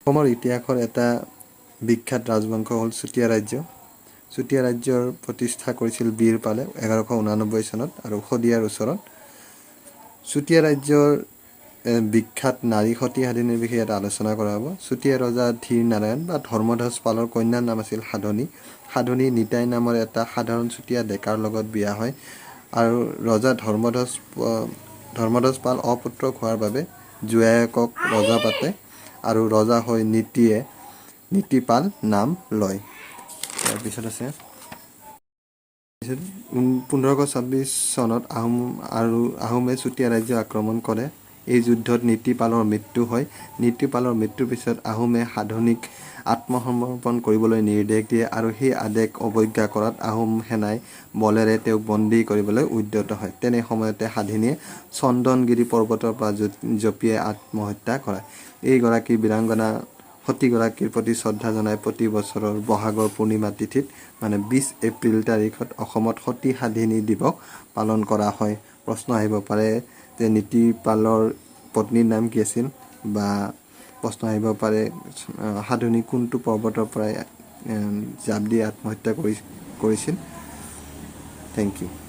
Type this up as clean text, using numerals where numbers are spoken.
অসমৰ ইতিহাসৰ এটা বিখ্যাত ৰাজবংশ হ'ল চুতীয়া ৰাজ্য। চুতীয়া ৰাজ্যৰ প্ৰতিষ্ঠা কৰিছিল বীৰপালে 1189 চনত আৰু শদিয়াৰ ওচৰত। চুতীয়া ৰাজ্যৰ বিখ্যাত নাৰী সতী সাধিনীৰ বিষয়ে এটা আলোচনা কৰা হ'ব। চুতীয়া ৰজা ধীৰ নাৰায়ণ বা ধৰ্মধ্বজ পালৰ কন্যাৰ নাম আছিল সাধনী। সাধনী নিতাই নামৰ এটা সাধাৰণ চুতীয়া ডেকাৰ লগত বিয়া হয় আৰু ৰজা ধৰ্মধ্বজ পাল অপুত্ৰক হোৱাৰ বাবে জোৱায়েকক ৰজা পাতে আৰু ৰজা হৈ নীতিপাল নাম লয়। তাৰপিছত আছে 1526 চনত আহোমে চুতীয়া ৰাজ্য আক্ৰমণ কৰে। এই যুদ্ধত নীতিপালৰ মৃত্যু হয়। নীতিপালৰ মৃত্যুৰ পিছত আহোমে সাধনীক আত্মসমৰ্পণ কৰিবলৈ নিৰ্দেশ দিয়ে আৰু সেই আদেশ অৱজ্ঞা কৰাত আহোম সেনাই বলেৰে তেওঁক বন্দী কৰিবলৈ উদ্যত হয়। তেনে সময়তে সাধিনীয়ে চন্দনগিৰি পৰ্বতৰ পৰা জঁপিয়াই আত্মহত্যা কৰে। এইগৰাকী বীৰাংগনা সতীগৰাকীৰ প্ৰতি শ্ৰদ্ধা জনাই প্ৰতি বছৰৰ বহাগৰ পূৰ্ণিমা তিথিত মানে 20 এপ্ৰিল তাৰিখত অসমত সতী সাধিনী দিৱস পালন কৰা হয়। প্ৰশ্ন আহিব পাৰে যে নীতিপালৰ পত্নীৰ নাম কি আছিল, বা প্ৰশ্ন আহিব পাৰে সাধনী কোনটো পৰ্বতৰ পৰাই জাপ দি আত্মহত্যা কৰিছিল। Thank U.